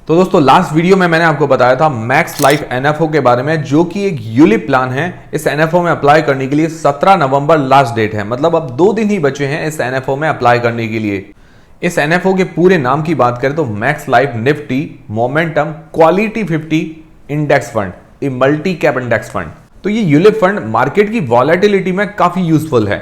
तो दोस्तों last video में मैंने आपको बताया था मैक्स लाइफ एनएफओ के बारे में, जो कि एक यूलिप प्लान है। इस एनएफओ में अप्लाई करने के लिए 17 नवंबर लास्ट डेट है, मतलब अब 2 दिन ही बचे हैं इस एनएफओ में अप्लाई करने के लिए। इस एनएफओ के पूरे नाम की बात करें तो max life Nifty momentum quality 50 index fund, a multi cap index fund. तो ये यूलिप फंड मार्केट की वॉलेटिलिटी में काफी यूजफुल है,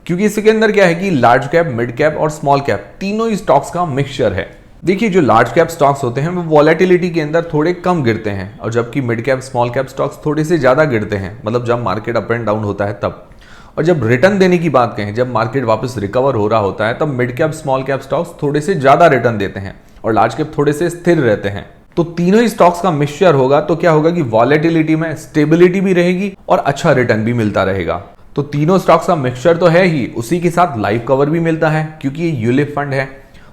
क्योंकि इसके अंदर क्या है कि लार्ज कैप, मिड कैप और स्मॉल कैप तीनों ही स्टॉक्स का मिक्सचर है। देखिए, जो लार्ज कैप स्टॉक्स होते हैं वो वॉलेटिलिटी के अंदर थोड़े कम गिरते हैं, और जबकि mid cap, small cap stocks थोड़े से ज्यादा गिरते हैं, मतलब जब मार्केट अप एंड डाउन होता है तब। और जब रिटर्न देने की बात कहें, जब मार्केट वापस रिकवर हो रहा होता है, तब mid cap, small cap stocks थोड़े से ज्यादा रिटर्न देते हैं और लार्ज कैप थोड़े से स्थिर रहते हैं। तो तीनों ही स्टॉक्स का मिक्सचर होगा तो क्या होगा कि वॉलेटिलिटी में स्टेबिलिटी भी रहेगी और अच्छा रिटर्न भी मिलता रहेगा। तो तीनों स्टॉक्स का मिक्सचर तो है ही, उसी के साथ लाइव कवर भी मिलता है क्योंकि ये यूलिप फंड है।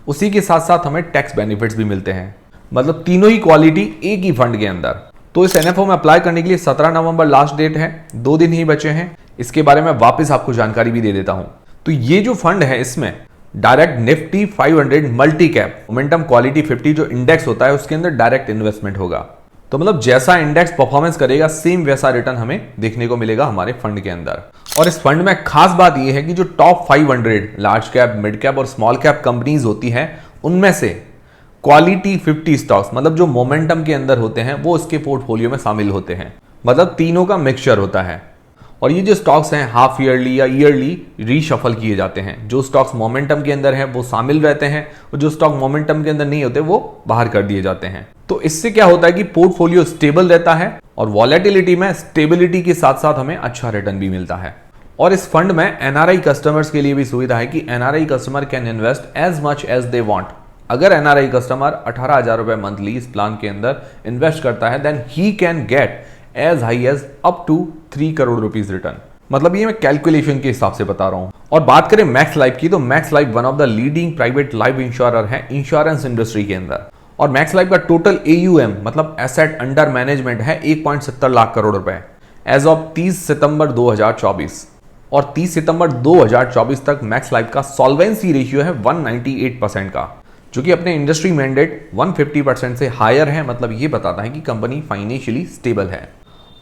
उसी के साथ साथ हमें टैक्स बेनिफिट्स भी मिलते हैं, मतलब तीनों ही क्वालिटी एक ही फंड के अंदर। तो इस एनएफओ में अप्लाई करने के लिए 17 नवंबर लास्ट डेट है, 2 दिन ही बचे हैं। इसके बारे में वापस आपको जानकारी भी दे देता हूं। तो ये जो फंड है, इसमें direct Nifty 500 multi cap momentum quality 50 जो इंडेक्स होता है उसके अंदर डायरेक्ट इन्वेस्टमेंट होगा। तो मतलब जैसा इंडेक्स परफॉर्मेंस करेगा सेम वैसा रिटर्न हमें देखने को मिलेगा हमारे फंड के अंदर। और इस फंड में खास बात यह है कि जो top 500 large cap, mid cap और स्मॉल कैप कंपनीज होती हैं, उनमें से क्वालिटी 50 स्टॉक्स, मतलब जो मोमेंटम के अंदर होते हैं, वो इसके पोर्टफोलियो में शामिल होते हैं। मतलब तीनों का मिक्सचर होता है। और ये जो स्टॉक्स हैं हाफ ईयरली या ईयरली रीशफल किए जाते हैं। जो स्टॉक्स मोमेंटम के अंदर है वो शामिल रहते हैं, और जो स्टॉक मोमेंटम के अंदर नहीं होते वो बाहर कर दिए जाते हैं। तो इससे क्या होता है कि पोर्टफोलियो स्टेबल रहता है और वॉलेटिलिटी में स्टेबिलिटी के साथ साथ हमें अच्छा रिटर्न भी मिलता है। और इस फंड में एनआरआई कस्टमर्स के लिए भी सुविधा है कि NRI customer can invest as much as they want. अगर एनआरआई कस्टमर 18,000 रुपए मंथली इस प्लान के अंदर इन्वेस्ट करता है, then he can get as high as up to 3 crore rupees return. मतलब ये मैं कैलकुलेशन के हिसाब से बता रहा हूं। और बात करें मैक्स लाइफ की, तो max life one of the leading private life insurer है इंश्योरेंस इंडस्ट्री के अंदर। और मैक्स लाइफ का टोटल AUM मतलब एसेट अंडर मैनेजमेंट है 1.70 लाख करोड़ रुपए एज ऑफ 30 सितंबर 2024। और 30 सितंबर 2024 तक मैक्स लाइफ का सॉल्वेंसी रेशियो है 198% का, जो कि अपने इंडस्ट्री मैंडेट 150% से हायर है। मतलब ये बताता है कि कंपनी फाइनेंशियली स्टेबल है।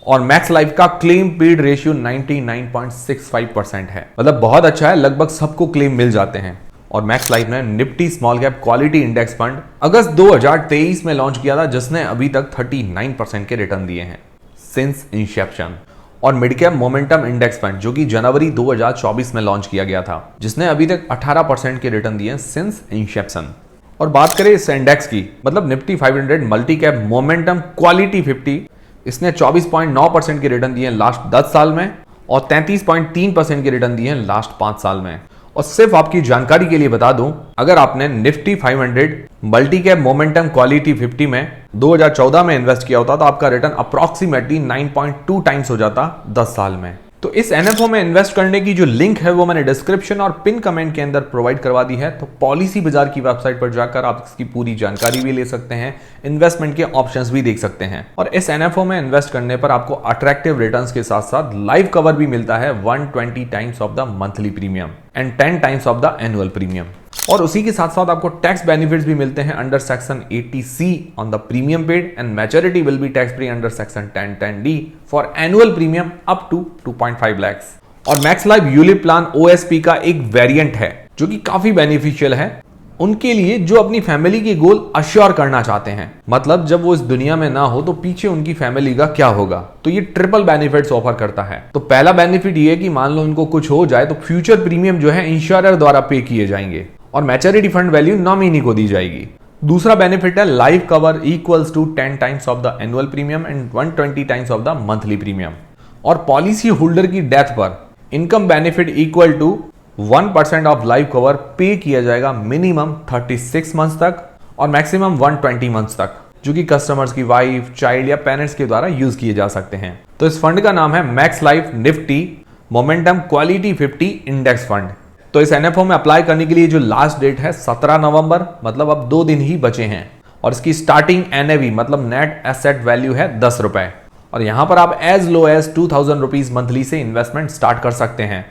और मैक्स लाइफ का क्लेम पेड रेशियो 99.65% है, मतलब बहुत अच्छा है, लगभग सबको क्लेम मिल जाते हैं। और मैक्स लाइफ ने Nifty small cap quality index fund अगस्त 2023 में लॉन्च किया था, जिसने अभी तक 39% के रिटर्न दिए हैं सिंस इंसेप्शन। और mid cap momentum index fund जो कि जनवरी 2024 में लॉन्च किया गया था, जिसने अभी तक 18% के रिटर्न दिए हैं सिंस इंसेप्शन। और बात करें इस इंडेक्स की, मतलब Nifty 500 multi cap momentum quality 50, इसने 24.9% के रिटर्न दिए हैं लास्ट 10 साल में और 33.3% के रिटर्न दिए हैं लास्ट 5 साल में। और सिर्फ आपकी जानकारी के लिए बता दूं, अगर आपने Nifty 500 multi cap momentum quality 50 में 2014 में इन्वेस्ट किया होता तो आपका रिटर्न अप्रॉक्सीमेटली 9.2 टाइम्स हो जाता 10 साल में। तो इस एनएफओ में इन्वेस्ट करने की जो लिंक है वो मैंने डिस्क्रिप्शन और पिन कमेंट के अंदर प्रोवाइड करवा दी है। तो पॉलिसी बाजार की वेबसाइट पर जाकर आप इसकी पूरी जानकारी भी ले सकते हैं, इन्वेस्टमेंट के ऑप्शंस भी देख सकते हैं। और इस एनएफओ में इन्वेस्ट करने पर आपको अट्रैक्टिव रिटर्न्स के साथ साथ लाइव कवर भी मिलता है 120 times of the monthly premium and 10 times of the annual premium. और उसी के साथ साथ आपको टैक्स बेनिफिट्स भी मिलते हैं under section 80C on the premium paid, and maturity will be tax free under section 1010D for annual premium up to 2.5 lakh. और Max Life ULIP plan OSP का एक वेरिएंट है जो कि काफी बेनिफिशियल है उनके लिए जो अपनी फैमिली के गोल अश्योर करना चाहते हैं। मतलब जब वो इस दुनिया में ना हो तो पीछे उनकी फैमिली का क्या होगा। तो ये ट्रिपल बेनिफिट्स ऑफर करता है। तो पहला बेनिफिट ये है कि मान लो इनको कुछ हो जाए तो फ्यूचर प्रीमियम जो है इंश्योरर द्वारा पे किए जाएंगे और मैच्योरिटी फंड वैल्यू नॉमिनी को दी जाएगी। दूसरा बेनिफिट है life cover equals to 10 times of the annual premium and 120 times of the monthly premium. और पॉलिसी होल्डर की डेथ पर income benefit equal to 1% of life cover pay किया जाएगा minimum 36 months तक और मैक्सिमम 120 मंथ्स तक, जो कि कस्टमर्स की वाइफ, चाइल्ड या पेरेंट्स के द्वारा यूज किए जा सकते हैं। तो इस फंड का नाम है max life Nifty momentum quality 50 index fund. तो इस एनएफओ में अप्लाई करने के लिए जो लास्ट डेट है 17 नवंबर, मतलब अब 2 दिन ही बचे हैं। और इसकी स्टार्टिंग NAV मतलब नेट एसेट वैल्यू है 10 रुपए। और यहां पर आप as low as 2000 rupees monthly से इन्वेस्टमेंट स्टार्ट कर सकते हैं।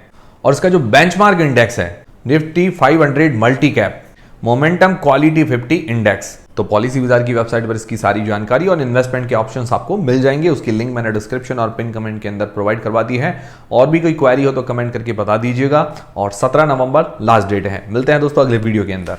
और इसका जो बेंचमार्क इंडेक्स है Nifty 500 multi cap, momentum quality 50 index. तो पॉलिसी बाजार की वेबसाइट पर इसकी सारी जानकारी और इन्वेस्टमेंट के ऑप्शंस आपको मिल जाएंगे। उसकी लिंक मैंने डिस्क्रिप्शन और पिन कमेंट के अंदर प्रोवाइड करवा दी है। और भी कोई क्वेरी हो तो कमेंट करके बता दीजिएगा। और 17 नवंबर लास्ट डेट है। मिलते हैं दोस्तों अगले वीडियो के अंदर।